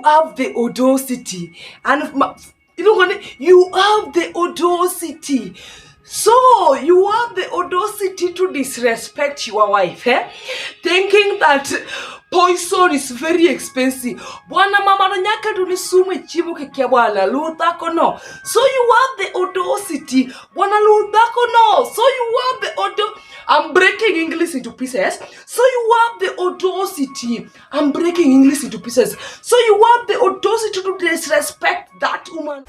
have the audacity, and you have the audacity. So you have the audacity to disrespect your wife, thinking that poison is very expensive. Bwana mama no nyaka dunisume chibu kekia bwana luthako no. So you have the audacity. Bwana luthako no. So you have the I'm breaking English into pieces. So you have the audacity. I'm breaking English into pieces. So you have the audacity to disrespect that woman.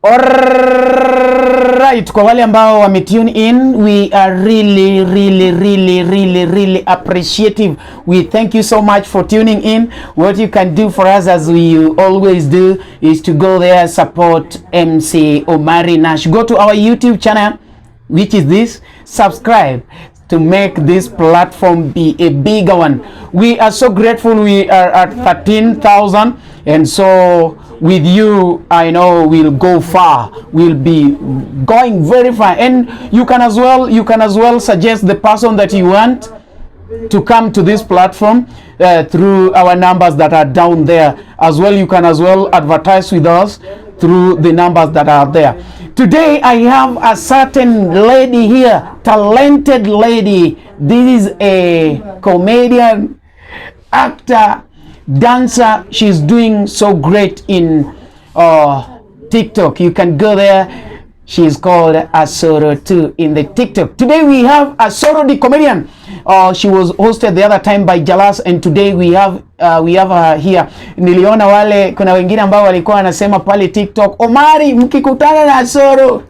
Alright, kwa wale ambao wame tune in, we are really appreciative. We thank you so much for tuning in. What you can do for us, as we always do, is to go there, support Mc Omari Nash. Go to our YouTube channel, which is this, subscribe to make this platform be a bigger one. We are so grateful. We are at 13,000, and so with you, I know we'll go far. We'll be going very far. And you can as well suggest the person that you want to come to this platform through our numbers that are down there. As well, you can as well advertise with us through the numbers that are there. Today I have a certain lady here, talented lady. This is a comedian, actor, dancer. She's doing so great in TikTok. You can go there. She's called Asoro too in the TikTok. Today we have Asoro the Comedian. She was hosted the other time by Jalas, and today we have her here. Niliona wale kuna wengine ambao walikuwa wanasema pale TikTok, Omari mkikutana na Asoro.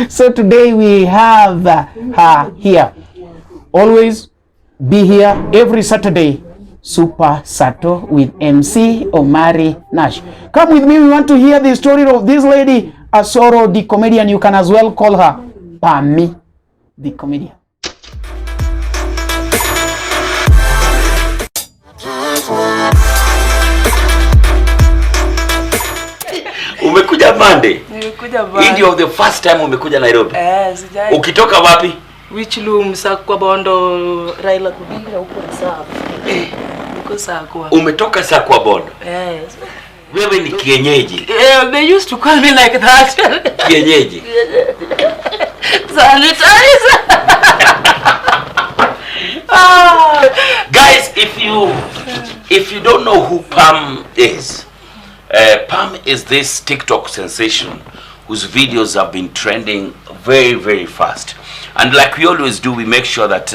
So today we have her here. Always be here every Saturday. Super Sato with MC Omari Nash. Come with me. We want to hear the story of this lady, Asoro the Comedian. You can as well call her Pammmy the Comedian. Umekuja Monday? Nimekuja Monday. Ndio the first time umekuja Nairobi? Sijai. Ukitoka wapi? Which room? Sakwa Bondo, Raila Kubinga huko sawa. Uko Sakwa. Umetoka Sakwa Bondo? Yes. Wewe ni kienyeji. They used to call me like that. Kienyeji. Sanitizer. Guys, if you don't know who Pam is, Pam is this TikTok sensation whose videos have been trending very fast. And like we always do, we make sure that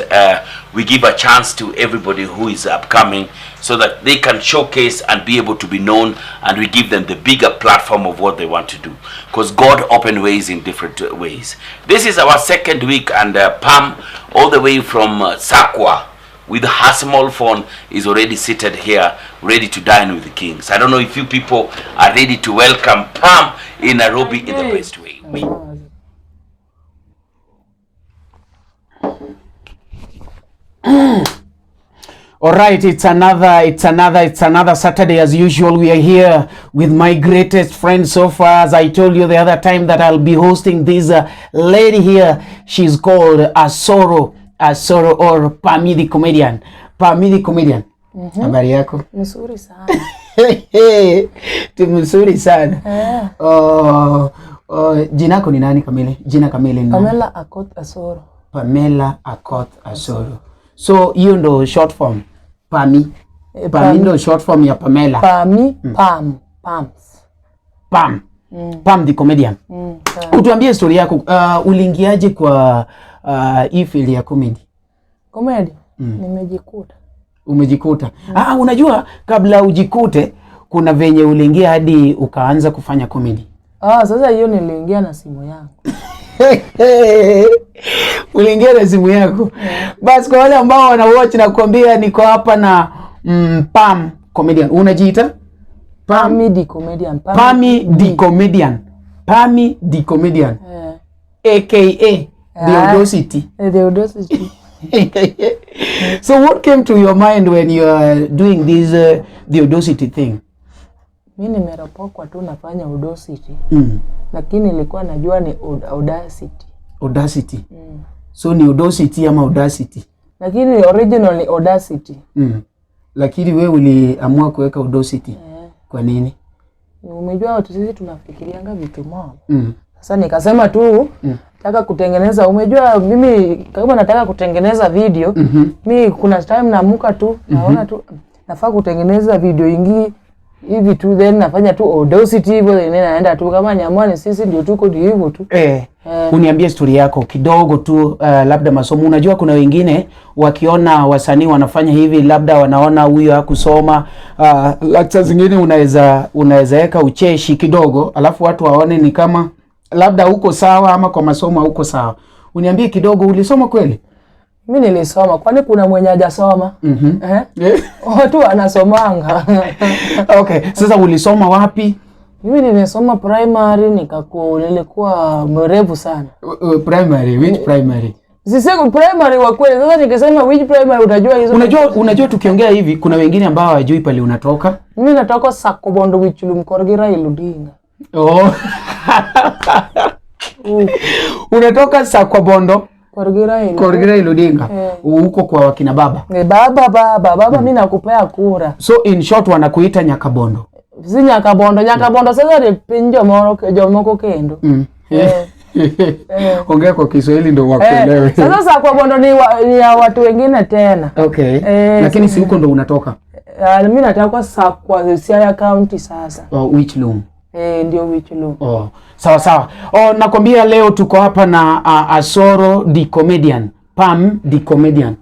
we give a chance to everybody who is upcoming so that they can showcase and be able to be known, and we give them the bigger platform of what they want to do. Because God opened ways in different ways. This is our second week, and Pam, all the way from Sakwa, with her small phone, is already seated here, ready to dine with the kings. I don't know if you people are ready to welcome Pam in Nairobi in the best way. All right, it's another Saturday as usual. We are here with my greatest friend so far. As I told you the other time that I'll be hosting this lady here. She's called Asoro or Pammmy the Comedian. Pammmy the Comedian. Habari yako? Mzuri sana. Mzuri sana. Jina lako ni nani kamili? Jina kamili ni Pamela Akot Asoro. Pamela Akot Asoro. So hiyo ndo short form Pammmy. Pammmy ndo short form ya Pamela. Pammmy, Pam the Comedian. Kutuambia story yako, uliingiaje kwa hii field ya comedy? Comedy? Nimejikuta. Umejikuta. Unajua kabla ujikute kuna venye uliingia hadi ukaanza kufanya comedy. Sasa hiyo niliingia na simu yangu. Uliingia na simu yako. Basi kwa wale ambao wana watch na kuambia niko hapa na Pam Comedian. Unajiita? Pammmy di Comedian. Pammmy di Comedian. Pammmy di Comedian. AKA the Audosity. The Audosity. So what came to your mind when you are doing this the Audosity thing? Mimi nimeropokwa tu nafanya Audosity. Lakini nilikuwa najua ni Audacity. Audacity. So ni Audosity ama Audacity? Lakini original ni Audacity. Lakini wewe uliamua kuweka Audosity. Kwa nini? Umejua watu sisi tunafikirianga vitu moja. Sasa nikasema tu nataka kutengeneza, umejua mimi kama nataka kutengeneza video, mimi kuna time naamuka tu naona tu nafaa kutengeneza video ingi hivi tu, then nafanya tu Audosity hivyo, then naenda tu kama nyamwani sisi ndio tuko hivyo tu. Uniambie story yako kidogo tu, labda masomo. Unajua kuna wengine wakiona wasanii wanafanya hivi, labda wanaona huyo hakusoma, labda zingine unaweza weka ucheshi kidogo, alafu watu waone ni kama labda uko sawa ama kwa masomo uko sawa. Uniambie kidogo, ulisoma kweli? Mimi nilisoma, kwani kuna mwenye hajasoma? Watu wanasomanga. Okay, sasa ulisoma wapi? Mimi nimesoma primary, nilikuwa mrefu sana. Primary, which primary? Sisi primary wa kweli. Sasa nikisema which primary utajua hizo. Unajua tukiongea hivi kuna wengine ambao hawajui pale unatoka. Mimi natoka Sakobondo Wichulum Korgira Iludinga. Unatoka Sakobondo Korgira Iludinga. Huko kwa wakina baba. Baba mimi nakupea kura. So in short wanakuita Nyakabondo. Si Nyakabondo sasa ni pinjo moko kendo. Ongea kwa Kiswahili ndio wakuelewe. Sasa Sakobondo ni ya watu wengine tena. Okay. Lakini si huko ndo unatoka? Mimi natoka kwa Siaya County sasa. Wichulum. Ndio Wichulum. Sawa. Nakwambia leo tuko hapa na Asoro di Comedian, Pam di Comedian.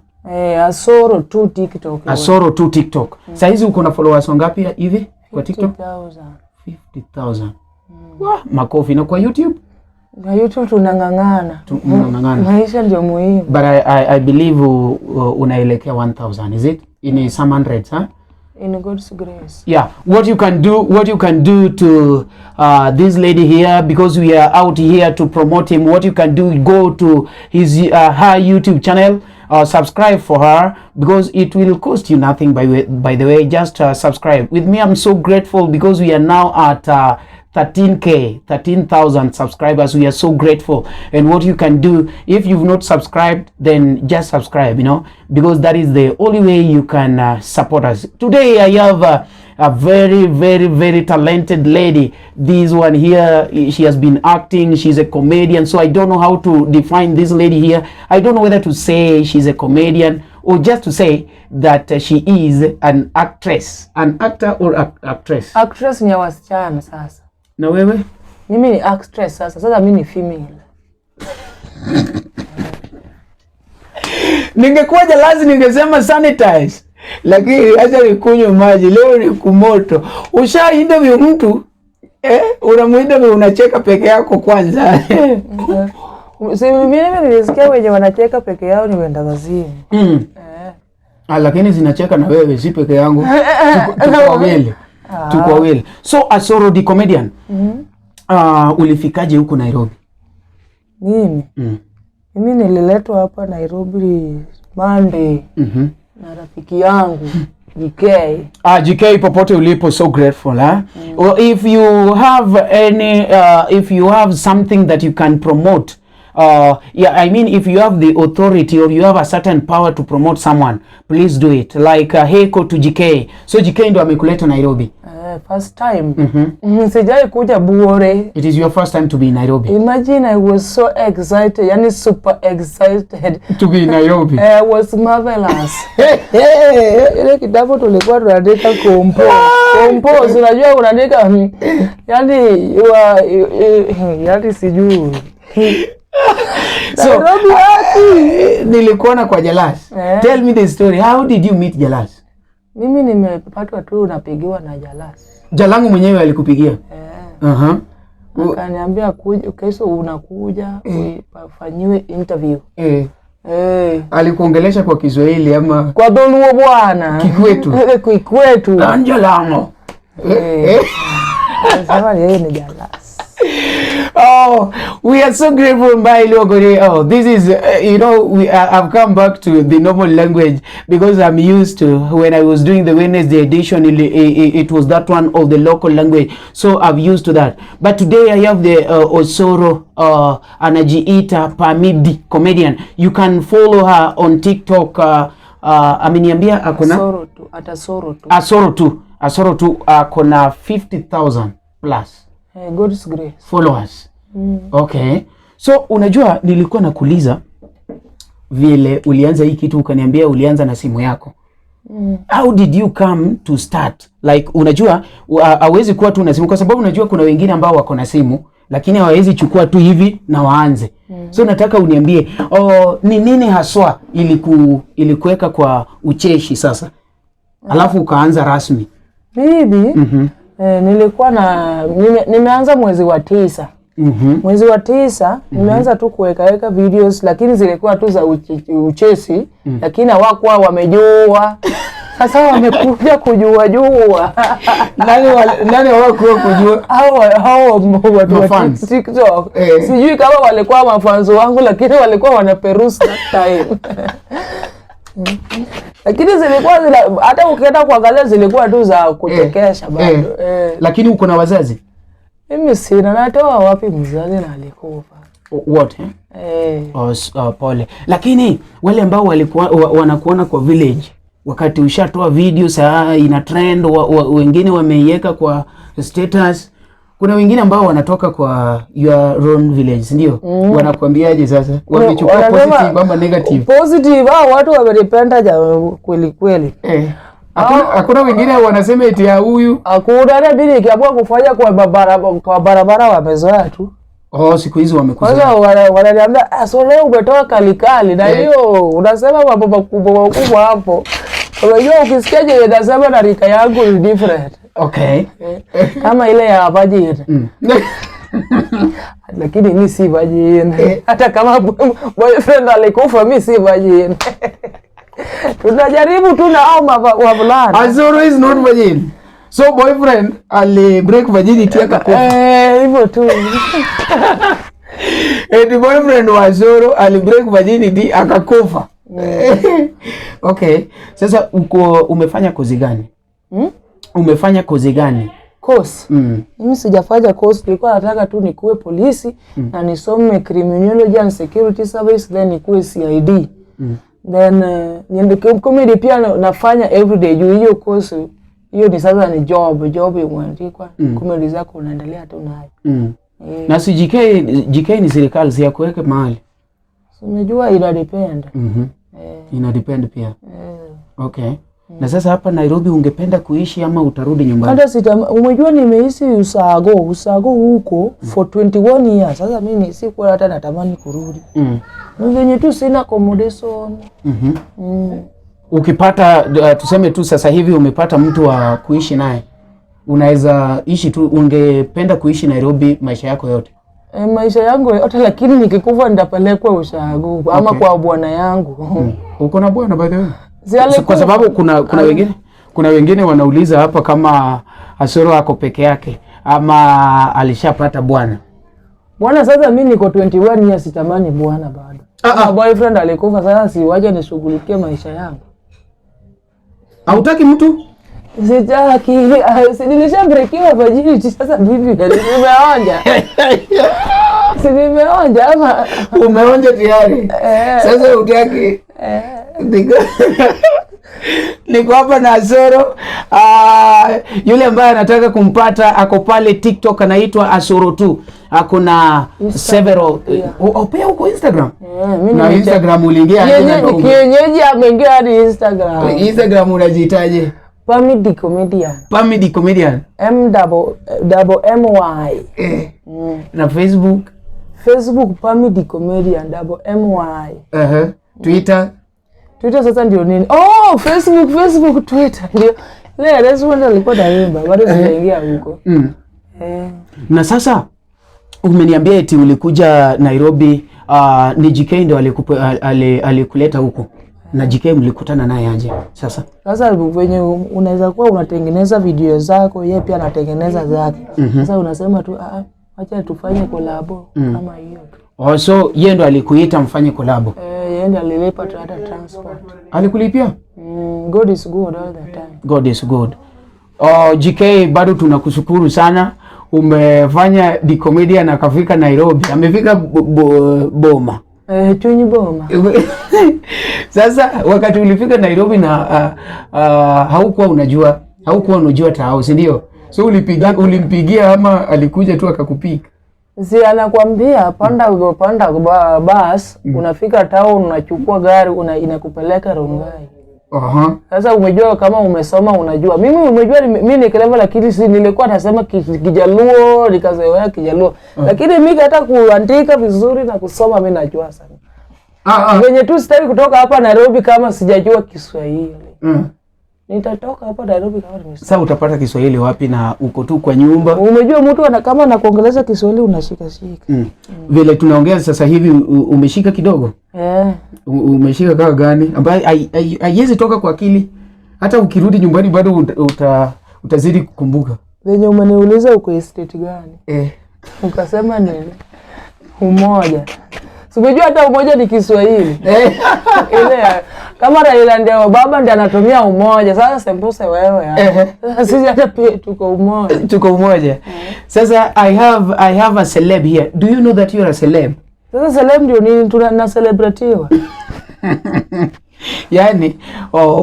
Asoro tu TikTok. Asoro tu TikTok. Sasa hizi uko na followers wangapi hivi kwa TikTok? 50,000. Makofi. Na kwa YouTube? Kwa YouTube tunangangana. Maisha ndio muhimu. But I believe unaelekea 1,000, is it? In some hundreds, huh? In God's grace. Yeah, what you can do to this lady here, because we are out here to promote him, what you can do, go to his her YouTube channel, subscribe for her, because it will cost you nothing. By the way, just subscribe. With me, I'm so grateful because we are now at 13,000 subscribers. We are so grateful. And what you can do, if you've not subscribed, then just subscribe, because that is the only way you can support us. Today I have a very, very, very talented lady. This one here, she has been acting, she's a comedian, so I don't know how to define this lady here. I don't know whether to say she's a comedian or just to say that she is an actress. An actor or actress? Actress ni ya wasichana sasa. Na wewe? Mimi ni actress sasa. Sasa mimi ni female. Ningekuwa jalasi ningesema sanitize. Lakini acha nikunywe maji. Leo ni kumoto. Usha interview mtu, unamuinterview unacheka peke yako kwanza. Mimi nilisikia wenye wanacheka peke yao ni wenda wazimu. Lakini zinacheka na wewe, si peke yangu. Tuko wawili. So Asoro di Comedian. Ulifikaje huko Nairobi? Mimi nililetwa hapa Nairobi Monday na rafiki yangu GK. GK, popote ulipo, so grateful, huh? Or if you have any if you have something that you can promote, I mean if you have the authority or you have a certain power to promote someone, please do it. Like Heko to GK. So GK ndo amekuleta Nairobi. First time. Sijai kuja bure. It is your first time to be in Nairobi. Imagine I was so excited, yani super excited to be in Nairobi. It was marvelous. Ile kitabu tulikuwa tunaandika compose, unajua unaandika yani yani sijui. So nilikuona kwa Jalas. Tell me the story. How did you meet Jalas? Mimi nimepatwa tu napigiwa na Jalas. Jalangu mwenyewe alikupigia? Akaniambia kesho unakuja ufanyiwe interview. Alikuongelesha kwa Kiswahili ama kwa Dholuo bwana? Kikwetu. Kikwetu. Anjalango. Sasa yeye ni Jalas. Oh, we are so grateful, Mbaili Ogore. Oh, this is, I've come back to the normal language because I'm used to, when I was doing the Wednesday edition, it was that one of the local language. So I'm used to that. But today I have the Osoro anajiita Pammy di Comedian. You can follow her on TikTok. Ameniambia akona Asoro tu akona 50,000 plus. God's grace. Followers. Okay. So unajua nilikuwa nakuuliza vile ulianza hii kitu ukaniambia ulianza na simu yako. How did you come to start? Like unajua hawezi kuwa tu na simu kwa sababu unajua kuna wengine ambao wako na simu lakini hawawezi chukua tu hivi na waanze. So nataka uniambie ni nini haswa ilikuweka kwa ucheshi sasa? Alafu ukaanza rasmi. Bibi, nilikuwa nimeanza mwezi wa 9. Mwezi wa 9 nimeanza tu kuweka videos lakini zilikuwa tu za uchesi lakini hawakuwa wamejua. Sasa wamekuja kujua. Nani hawakuwa kujua? Hao watu wa TikTok. Sijui kama walikuwa mafans wangu lakini walikuwa wanaperusa time. Lakini zilikuwa hata ukienda kuangalia zilikuwa tu za kuchekesha bado. Lakini uko na wazazi? Mimi sina, natoa wapi mzazi na alikufa. What? Pole. Lakini wale ambao walikuwa wanakuona kwa village wakati ushatoa video saa ina trend, wengine wameiweka kwa status, kuna wengine ambao wanatoka kwa your own village, ndio? Wanakuambiaje sasa? Wamechukua positive ama negative? Positive, watu wamelipenda kweli. Hakuna wengine wanasema eti ya huyu. Hakuna, hata bili ikiamua kufanya kwa barabara wamezoea tu. Siku hizi wamekuza. Kwanza wananiambia so leo umetoa kalikali na hiyo unasema mambo makubwa hapo. Unajua ukisikia je nasema na rika yangu ni different. Okay. Kama ile ya virgin. Lakini mimi si virgin. Hata kama boyfriend alikufa mimi si virgin. Tunajaribu tu na au wavulana. Asoro is not virgin. So boyfriend ali break virginity akakufa. Hivyo tu. The boyfriend wa Asoro ali break virginity akakufa. Okay. Sasa umefanya kozi gani? Umefanya kozi gani? Course. Mimi sijafanya course, nilikuwa nataka tu nikuwe polisi na nisome criminology and security service then nikuwe CID. Then niende comedy pia nafanya everyday juu hiyo course hiyo ni sasa ni job imeandikwa comedy zako unaendelea tu nayo. Na si GK ni serikali si ya kuweka mahali. Unajua ina depend. Ina depend pia. Okay. Na sasa hapa Nairobi ungependa kuishi ama utarudi nyumbani? Hata umejua nimeishi Usago huko for 21 years. Sasa mimi sikuwa hata natamani kurudi. Mwenye tu sina accommodation. Ukipata tuseme tu sasa hivi umepata mtu wa kuishi naye, unaweza ishi tu, ungependa kuishi Nairobi maisha yako yote? Maisha yangu yote, lakini nikikufa nitapelekwa Usago ama kwa bwana yangu. Uko na bwana by the way? Kwa sababu kuna wengine wanauliza hapa kama Asoro ako peke yake ama alishapata bwana. Bwana sasa mimi niko 21 years sitamani bwana bado. Boyfriend alikufa sasa siwaje nishughulikie maisha yangu. Hautaki mtu? Sitaki. Nilishabrekiwa virginity sasa bibi nimeonja. Nimeonja ama umeonja tayari. Sasa utaki. Niko hapa na Asoro. Yule ambaye anataka kumpata ako pale TikTok anaitwa Asoro tu. Hakuna several pia huko Instagram. Na Instagram uliingia kienyeji ameingia hadi Instagram. Instagram unajiitaje? Pammy di Comedian. Pammy di Comedian. MY. Na Facebook Pammy di Comedian MY. Twitter sasa ndio nini? Facebook Twitter ndio. Leo responde alikuwa daimba bado sijaingia huko. Na sasa umeniambia eti ulikuja Nairobi, ni GK ndio alikuleta huko. Na GK mlikutana naye aje sasa? Sasa venye unaweza kuwa unatengeneza video zako, yeye pia anatengeneza zake. Sasa unasema tu acha tufanye collabo kama hiyo. Oh, so yeye ndo alikuita mfanye collabo? Yeye ndo alilipa hata transport. Alikulipia? God is good all the time. God is good. Oh, GK bado tunakushukuru sana. Umefanya the comedian akafika Nairobi. Amefika Boma. Chunyi Boma. Sasa wakati ulifika Nairobi na haukuwa unajua tao, si ndio? So ulimpigia ama alikuja tu akakupiga? Si anakuambia panda bus, unafika town unachukua gari inakupeleka Rongai. Sasa umejua kama umesoma unajua. Mimi umejua mimi ni clever lakini si nilikuwa nasema Kijaluo, nikazoea Kijaluo. Lakini mimi hata kuandika vizuri na kusoma mimi najua sana. Wenye tu sitaki kutoka hapa Nairobi kama sijajua Kiswahili. Nitatoka hapa Nairobi kama nimesoma. Sasa utapata Kiswahili wapi na uko tu kwa nyumba? Umejua mtu kama anakuongeleza Kiswahili unashika. Vile tunaongea sasa hivi umeshika kidogo? Umeshika kama gani? Ambaye haiwezi toka kwa akili. Hata ukirudi nyumbani bado utazidi kukumbuka. Wenye umeniuliza uko estate gani? Ukasema nini? Umoja. Umejua hata umoja ni Kiswahili. Ile kama Raila ndio baba ndiye anatumia umoja. Sasa sembuse wewe sisi hata pia tuko umoja. Sasa I have a celeb here. Do you know that you are a celeb? Sasa celeb ndio nini tuna celebratiwa? Yani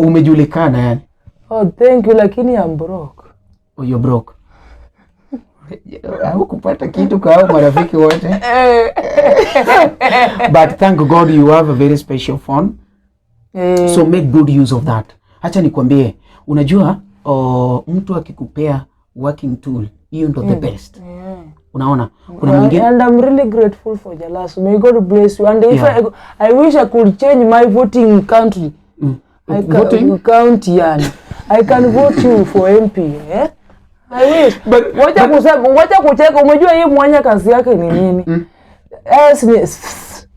umejulikana yani. Oh, thank you lakini I'm broke. Oh, you're broke. Au kupata kitu kwa marafiki wote. But thank God you have a very special phone. So make good use of that. Acha nikwambie, unajua mtu akikupea working tool, hiyo ndo the best. Unaona? Kuna mwingine, and I'm really grateful for Jalas. May God bless you. And if I wish I could change my voting country. Voting county yani. I can vote you for MP, I wish. But wacha kucheka, umejua hii mwanya kazi yake ni nini?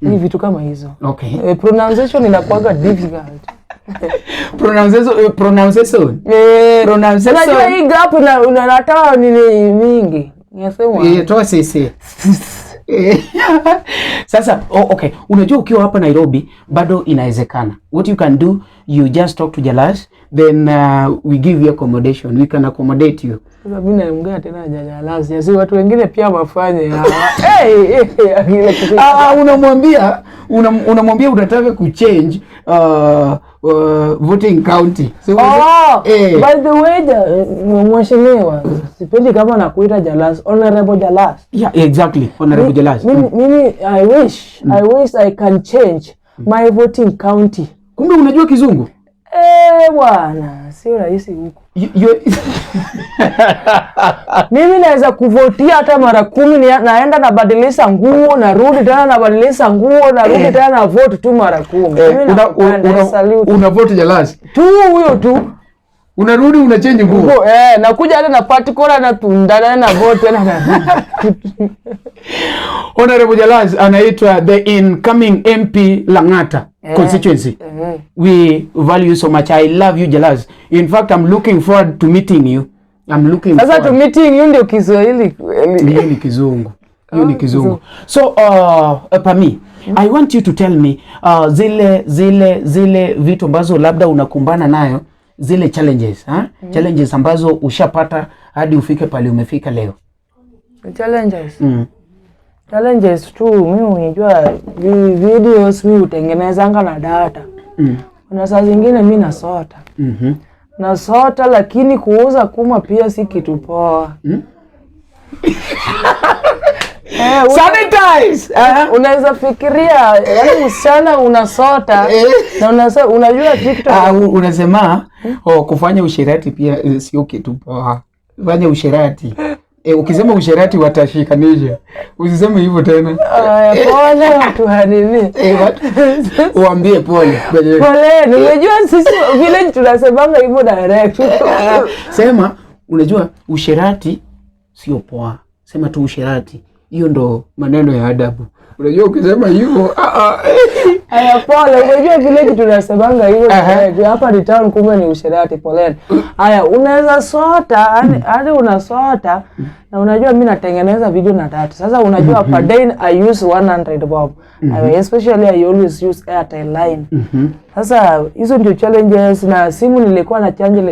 Ni vitu kama hizo. Okay. Pronunciation inakuwa difficult. Pronunciation. Unajua hii gap unatoa nini mingi. Nasema. Toa sisi. Sasa okay, unajua ukiwa hapa Nairobi bado inawezekana. What you can do, you just talk to Jalas, then we give you accommodation. We can accommodate you. Sasa mimi naongea tena Jalas. Yasi watu wengine pia wafanye. Unamwambia unataka kuchange voting county. So by the way, mheshimiwa, sipendi kama nakuita Jalas, honorable Jalas. Yeah, exactly, honorable Jalas. Mimi I wish I can change my voting county. Kumbe unajua Kizungu? Bwana, sio rahisi huko. Mimi naweza kuvotia hata mara 10, naenda nabadilisha nguo, narudi tena nabadilisha nguo, narudi tena na vote tu mara 10. Una vote Jalas? Tu huyo tu. Unarudi unachange nguo. Nakuja hata na party kora na tundana na vote na. Honorable Jalas anaitwa the incoming MP Langata constituency. We value so much. I love you Jalas. In fact, I'm looking forward to meeting you. Sasa to meeting you ndio Kiswahili kweli. Hiyo ni Kizungu. Hiyo ni Kizungu. So Pammy, I want you to tell me zile vitu ambazo labda unakumbana nayo, zile challenges, challenges ambazo ushapata hadi ufike pale umefika leo. Challenges. Challenges tu, mimi unajua videos mimi utengenezanga na data. Na saa zingine mimi nasota. Nasota lakini kuuza kuma pia si kitu poa. Sanitize. Unaweza fikiria yani msichana unasota na unajua TikTok unasema kufanya usherati pia sio kitu poa. Fanya usherati. Ukisema usherati watashikanisha. Usiseme hivyo tena. Pole watu hanini. Uambie pole. Pole, unajua sisi vile tunasemanga hivyo direct. Sema unajua usherati sio poa. Sema tu usherati. Hiyo ndo maneno ya adabu. Unajua ukisema hivyo Aya pole, unajua vile kitu tunasemanga hivyo hapa ni town, kumbe ni usherati. Pole. Aya unaweza sota, hadi unasota na unajua mimi natengeneza video na data. Sasa unajua per day I use 100 bob. Especially I always use airtime line. Sasa hizo ndio challenges, na simu nilikuwa na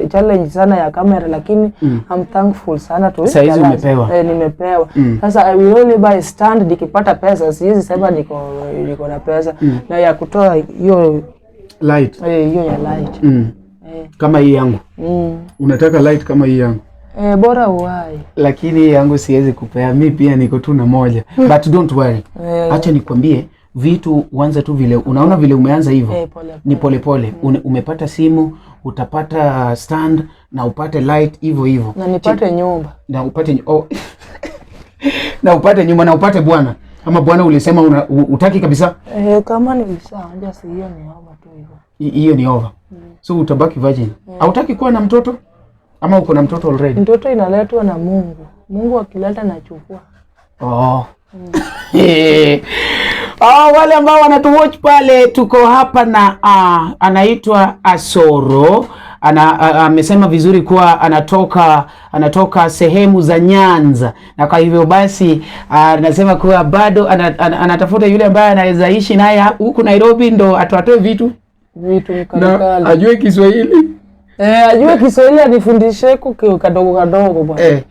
challenge sana ya kamera, lakini I'm thankful sana tu. Sasa hizo umepewa. Nimepewa. Sasa I will only buy stand nikipata pesa, siwezi sema niko na pesa. Na ya kutoa hiyo light. Hiyo ya light. Kama hii yangu. Unataka light kama hii yangu? Bora uwai. Lakini yangu siwezi kupea, mimi pia niko tu na moja. But don't worry. Acha nikwambie vitu uanza tu vile unaona vile umeanza hivyo. Ni pole pole. Umepata simu, utapata stand na upate light hivyo. Na nipate nyumba. Na upate na upate nyumba na upate bwana. Ama bwana ulisema utaki kabisa? Kama nilishaanza si hiyo ni over tu hivyo. Hiyo ni over. So utabaki virgin. Hautaki kuwa na mtoto? Ama uko na mtoto already? Mtoto inaletwa na Mungu. Mungu akileta nachukua. Wale ambao wanatuwatch pale, tuko hapa na anaitwa Asoro. Amesema vizuri kuwa anatoka sehemu za Nyanza, na kwa hivyo basi anasema kuwa bado anatafuta yule ambaye anaweza ishi naye huku Nairobi ndo atoe vitu mkalikali. Na ajue Kiswahili. Ajue Kiswahili, anifundishe kadogo bwana.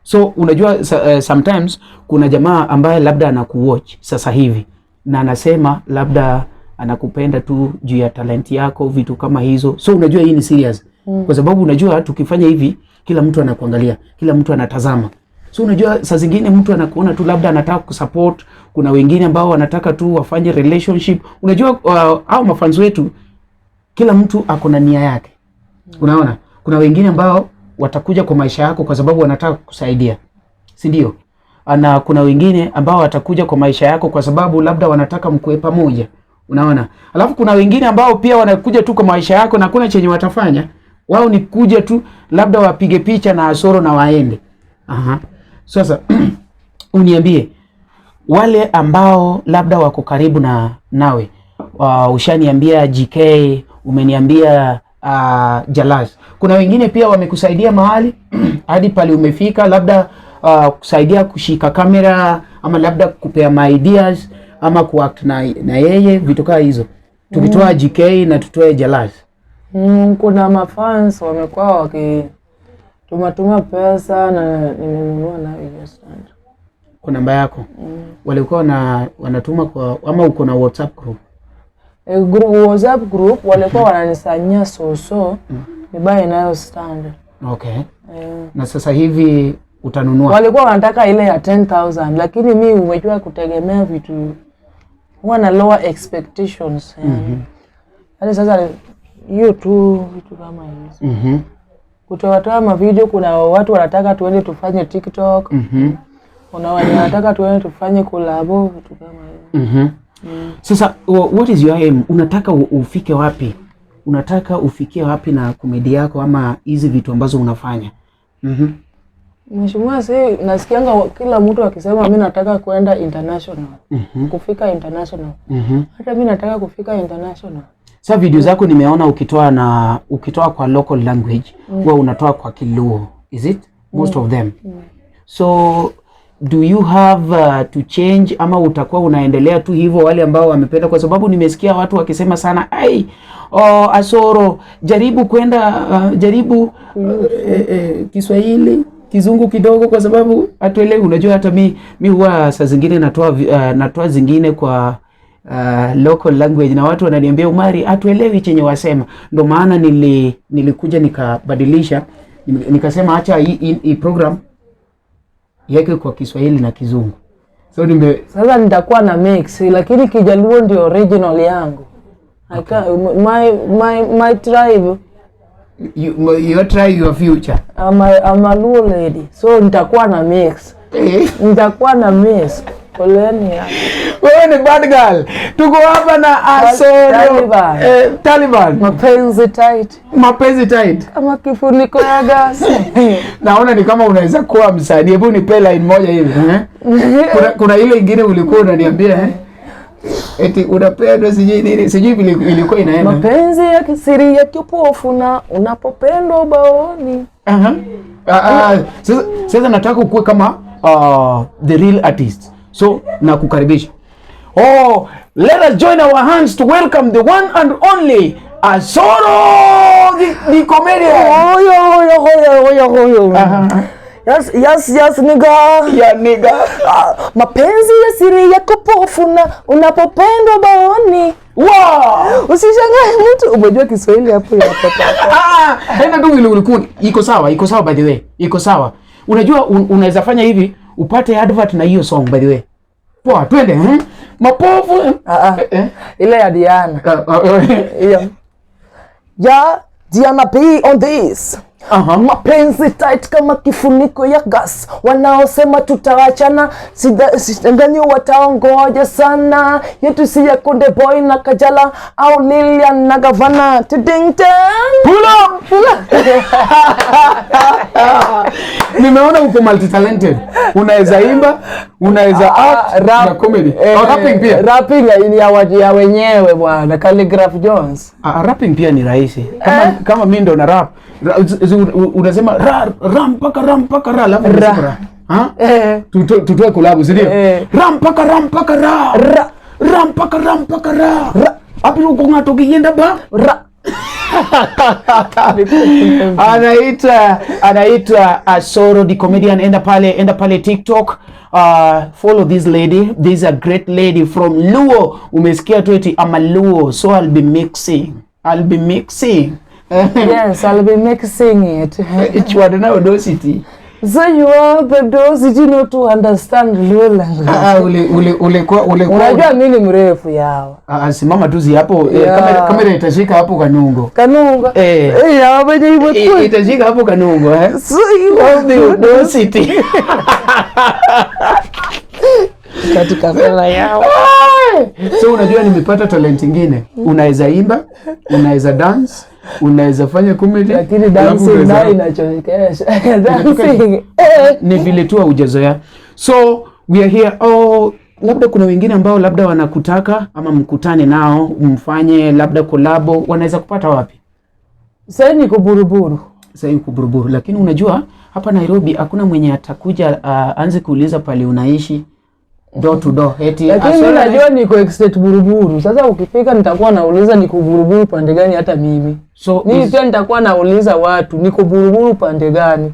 So unajua sometimes kuna jamaa ambaye labda anakuwatch sasa hivi na anasema labda anakupenda tu juu ya talent yako, vitu kama hizo. So unajua hii ni serious. Kwa sababu unajua tukifanya hivi kila mtu anakuangalia, kila mtu anatazama. So unajua saa zingine mtu anakuona tu labda anataka kusupport, kuna wengine ambao wanataka tu wafanye relationship. Unajua au mafans wetu kila mtu ako na nia yake. Unaona? Kuna wengine ambao watakuja kwa maisha yako kwa sababu wanataka kusaidia. Si ndio? Na kuna wengine ambao watakuja kwa maisha yako kwa sababu labda wanataka mkue pamoja. Unaona? Alafu kuna wengine ambao pia wanakuja tu kwa maisha yako na kuna chenye watafanya. Wao ni kuja tu labda wapige picha na Asoro na waende. Sasa uniambie wale ambao labda wako karibu nawe. Ushaniambia GK, umeniambia Jalas. Kuna wengine pia wamekusaidia mahali hadi pale umefika, labda kusaidia kushika kamera ama labda kupea my ideas ama kuact na yeye, vitu kama hizo. Tulitoa GK na tutoe Jalas. Kuna mafans wamekuwa wakituma pesa na nimenunua na hiyo stand. Kwa namba yako? Walikuwa wanatuma kwa ama uko na WhatsApp group? WhatsApp group walikuwa wananisanyia nibaye nayo stand. Okay. Na sasa hivi utanunua? Walikuwa wanataka ile ya 10,000, lakini mimi umejua kutegemea vitu huwa na lower expectations. Hadi sasa hiyo tu vitu kama hizo. Kutoa mavideo, kuna watu wanataka tuende tufanye TikTok. Kuna wanataka tuende tufanye collab, vitu kama hizo. Sasa what is your aim? Unataka ufike wapi? Unataka ufikie wapi na komedi yako ama hizi vitu ambazo unafanya? Mheshimiwa, nasikianga kila mtu akisema mimi nataka kwenda international. Kufika international. Hata mimi nataka kufika international. Sasa video zako nimeona ukitoa kwa local language, wewe unatoa kwa Kiluo. Is it? Most of them. So do you have to change ama utakuwa unaendelea tu hivyo wale ambao wamependa? Kwa sababu nimesikia watu wakisema sana Asoro jaribu kwenda jaribu Kiswahili, Kizungu kidogo kwa sababu hatuelewi. Unajua hata mimi huwa saa zingine natoa zingine kwa local language na watu wananiambia Omari hatuelewi chenye wasema. Ndio maana nilikuja nikabadilisha, nikasema acha hii program yake kwa Kiswahili na Kizungu. So sasa nitakuwa na mix, lakini Kijaluo ndio original yangu. Okay. My tribe. Your tribe, your future. I'm a Luo lady. So nitakuwa na mix. Nitakuwa na mix. Poleni. Wewe ni bad girl. Tuko hapa na Asoro Taliban. Mapenzi tight. Kama kifuniko ya gas. Naona ni kama unaweza kuwa msanii. Hebu nipe line moja hivi. Kuna ile ingine ulikuwa unaniambia eti unapendwa sijui nini, sijui vile ilikuwa inaenda. Mapenzi ya kisiri ya kipofu na unapopendwa ubaoni. Sasa nataka ukue kama the real artist. So nakukaribisha. Let us join our hands to welcome the one and only Asoro the comedian. Yes, nigga. Yeah, nigga. Mapenzi ya siri ya kipofu na unapopendwa baoni. Wow! Usishangae mtu umejua Kiswahili hapo ya papa. Hena tu ile ulikuwa iko sawa by the way. Iko sawa. Unajua unaweza fanya hivi upate advert na hiyo song by the way. Poa, twende mapofu. Ile ya Diana. Hiyo. Ya Diana be on this. Mapenzi tight kama kifuniko ya gas. Wanaosema tutaachana sidangani wataongoja sana. Yetu si ya Konde Boy na Kajala au Lilian na Gavana. Pull up. Nimeona uko multi talented. Unaweza imba, unaweza act, na comedy. Rapping pia. Rapping ya wenyewe bwana. Calligraph Jones. Rapping pia ni rahisi. Kama mimi ndo na rap. Unasema ram paka ra alafu unasema tutoe collab si ndio? Ram paka ra hapo uko ngato kienda ba anaitwa Asoro the comedian. Enda pale TikTok, follow this lady. This is a great lady from Luo. Umesikia tu eti I'm a Luo, so I'll be mixing. Yes, I'll be mixing it. It's what now Audosity. So you are the Audosity not to understand Luo language. Unajua mimi ni mrefu yao. Simama tu hapo, kamera itashika hapo kanungo. Ya baje hivyo. Itashika hapo kanungo So you are the Audosity. Katika fela yao. So unajua nimepata talent nyingine. Unaweza imba, unaweza dance, unaweza fanya comedy, lakini dancing nayo inachokesha. Dancing ni vile tu hujazoea. So we are here. Labda kuna wengine ambao labda wanakutaka ama mkutane nao mfanye labda collabo, wanaweza kupata wapi? Sasa niko Buruburu. Lakini unajua hapa Nairobi hakuna mwenye atakuja anze kuuliza pale unaishi door to door eti. Lakini unajua niko estate Buruburu. Sasa ukifika nitakuwa nauliza niko Buruburu pande gani hata mimi. So mimi pia nitakuwa nauliza watu niko Buruburu pande gani.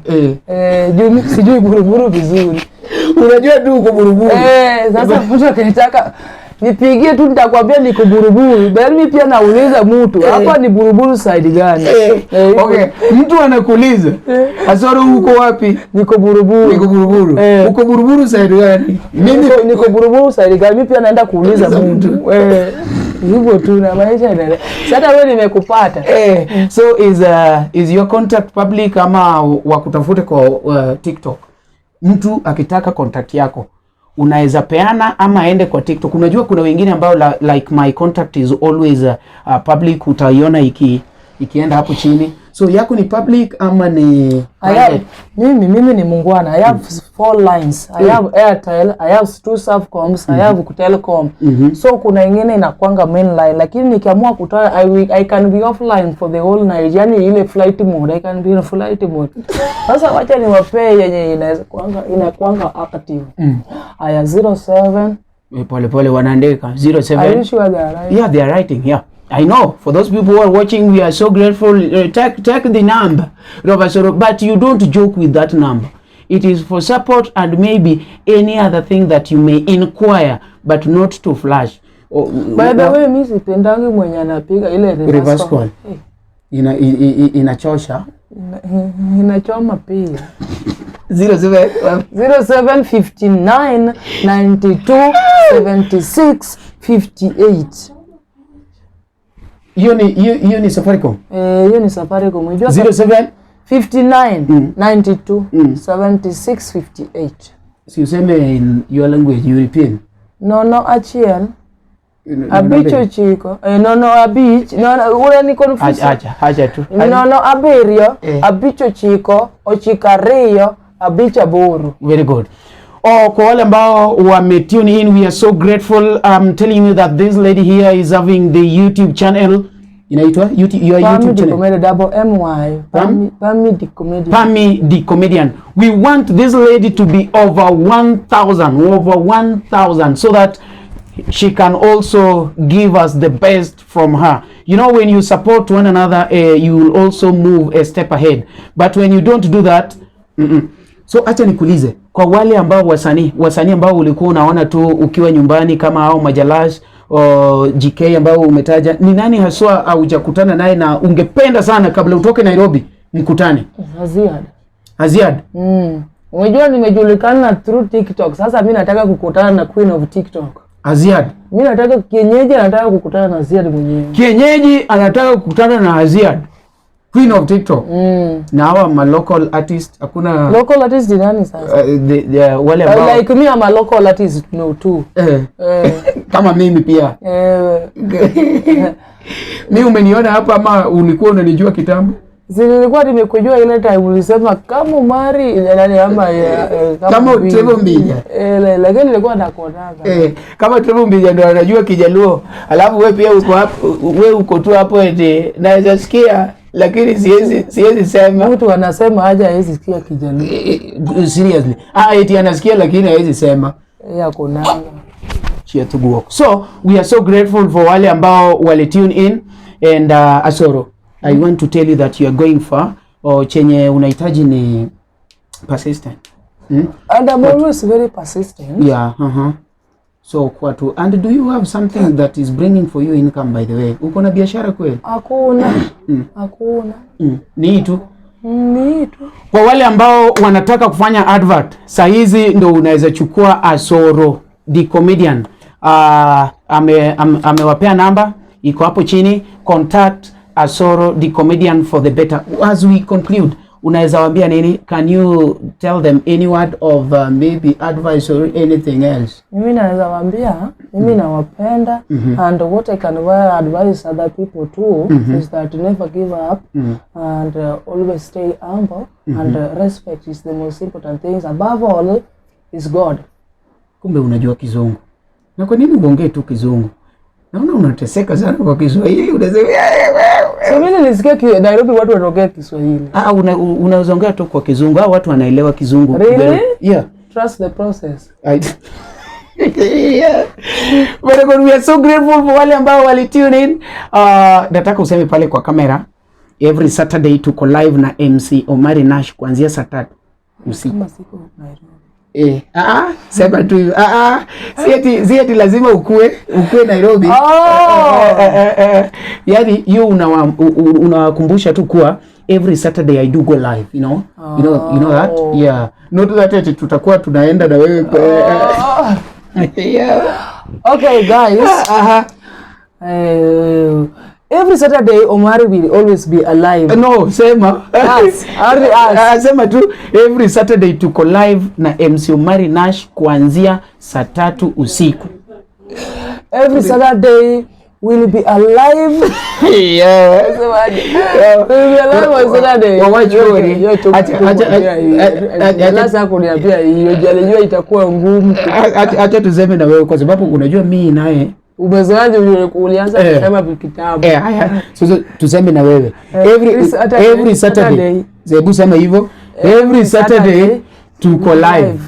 Juu mimi sijui Buruburu vizuri. Unajua tu uko Buruburu. Sasa mtu akinitaka nipigie tu nitakwambia niko Buruburu. Bali mimi pia nauliza mtu hapa ni Buruburu side gani? Okay, mtu anakuuliza Asoro uko wapi? Niko Buruburu. Uko Buruburu side gani? Mimi niko Buruburu side gani? Mimi pia naenda kuuliza mtu. Hivyo tu na maisha ndio. Sasa wewe nimekupata. So is your contact public ama wakutafute kwa TikTok? Mtu akitaka contact yako unaweza peana ama aende kwa TikTok. Unajua kuna wengine ambao like my contact is always public, utaiona ikienda hapo chini. So yako ni public ama ni private? Mimi ni mungwana. I have 4 lines. I have Airtel, I have 2 Savcoms, I have Telecom. So kuna ingine inakuanga main line, lakini nikiamua kutoa I can be offline for the whole night. Yani ile flight mode, I can be in flight mode. Sasa wacha niwapee yenye inakuanga active. Aya 07 pole wanaandika 07. Are you sure they are right? Yeah, they are writing. Yeah, I know. For those people who are watching, we are so grateful. Take the number, but you don't joke with that number. It is for support and maybe any other thing that you may inquire, but not to flash. By the way, mimi sipendangi mwenye anapiga ile reverse call. Inachosha. Inachoma pia. 07 59 92 76 58. Hiyo ni Safaricom. Hiyo ni Safaricom. Unajua 07 59 92 76 58. Si useme in your language, European. Nono achiel. Abicho chiko. Nono abich. Nono ule ni confused. Acha tu. Nono abirio. Abicho chiko. Ochika riyo. Abicha boru. Very good. Kwa wale ambao wametune in, we are so grateful. I'm telling you that this lady here is having the YouTube channel. Inaitwa your YouTube channel. Pammy di Comedian. Pammy di Comedian. We want this lady to be over 1,000, so that she can also give us the best from her. You know, when you support one another, you will also move a step ahead. But when you don't do that, so acha nikuulize, kwa wale ambao wasanii ambao ulikuwa unaona tu ukiwa nyumbani kama hao Majalash o GK ambao umetaja, ni nani haswa hujakutana naye na ungependa sana kabla utoke Nairobi mkutane? Aziad. Unajua nimejulikana through TikTok. Sasa mimi nataka kukutana na Queen of TikTok. Aziad. Mimi nataka kienyeji anataka kukutana na Aziad mwenyewe. Kienyeji anataka kukutana na Aziad. Queen of TikTok. Na hawa ma local artist, hakuna local artist ni nani sasa? Wale ambao like me I'm a local artist no too. Kama mimi pia. Mimi umeniona hapa ama ulikuwa unanijua kitambo? Nilikuwa nimekujua ile time ulisema kama Omari nani ama kama Trevor Mbija. Lakini nilikuwa nakuonaga. Kama Trevor Mbija ndo anajua Kijaluo. Alafu wewe pia uko hapo, wewe uko tu hapo eti naweza sikia lakini siwezi sema. Mtu anasema aje hawezi sikia Kijaluo. Seriously. Eti anasikia lakini hawezi sema. Akonanga. So we are so grateful for wale ambao wale tune in and Asoro. I want to tell you that you are going far. Chenye unahitaji ni persistent. And I'm always very persistent. Yeah. So and do you have something that is bringing for you income, by the way? Uko na biashara kweli? Hakuna. Ni tu. Kwa wale ambao wanataka kufanya advert, saa hizi ndo unaweza chukua Asoro the Comedian. Amewapea namba iko hapo chini. Contact Asoro the Comedian for the better. As we conclude, unaweza waambia nini? Can you tell them any word of maybe advice or anything else? Mimi naweza waambia mimi nawapenda, and what I can advise other people too is that never give up and always stay humble and respect is the most important things. Above all is God. Kumbe unajua Kizungu. Na kwa nini uongee tu Kizungu? Naona unateseka sana kwa Kiswahili. Unasema mimi nilisikia Nairobi watu wanaongea Kiswahili. Unaongea tu kwa Kizungu. Hao watu wanaelewa Kizungu. Really? Yeah. Trust the process. Yeah. But we are so grateful for wale ambao wali tune in. Nataka useme pale kwa kamera. Every Saturday tuko live na MC Omari Nash kuanzia saa 3 usiku. Kama siku Nairobi. Sema tu sieti lazima ukue Nairobi. Yaani hiyo unawakumbusha tu kuwa every Saturday I do go live, you know. You know that? Yeah. Not that tutakuwa tunaenda na wewe yeah. Okay guys. Every Saturday Omari will always be alive. No, sema. Sema tu every Saturday tuko live na MC Omari Nash kuanzia saa 3 usiku. Every Saturday will be alive. Yeah. We'll be alive on Saturday. Acha kuniambia hiyo jalijua itakuwa ngumu. Acha tuseme na wewe kwa sababu unajua mimi naye umezoaje ulianza kusema kitabu. So tuseme na wewe every Saturday. Zebu sema hivyo. Every Saturday tuko live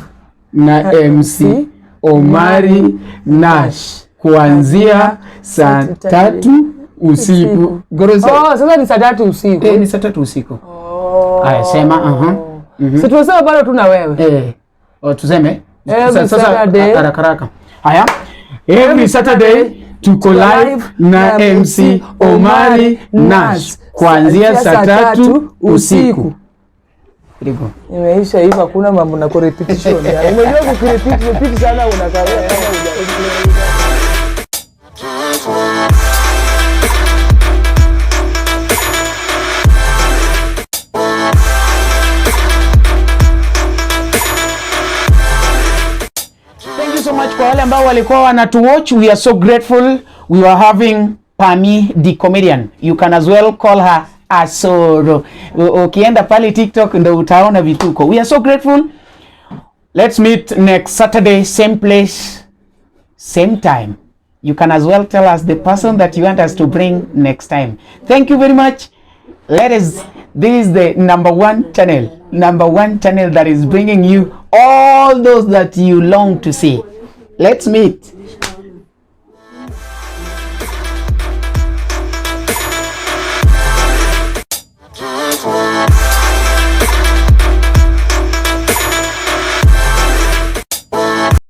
na MC Omari Nash kuanzia saa 3 usiku. Sasa ni saa 3 usiku. Ni saa 3 usiku. Aya sema Si tunasema bado tuna wewe. Tuseme sasa haraka. Haya. Every Saturday tuko live na MC Omari Nash kuanzia saa 3 usiku. Imeisha hivyo, hakuna mambo na repetition. Unajua kurepeat sana unakaa kama kwa wale ambao walikuwa wanatuwatch, we are so grateful. We were having Pammy di Comedian. You can as well call her Asoro. Ukienda pale TikTok ndo utaona vituko. We are so grateful. Let's meet next Saturday, same place, same time. You can as well tell us the person that you want us to bring next time. Thank you very much. This is the number one channel that is bringing you all those that you long to see. Let's meet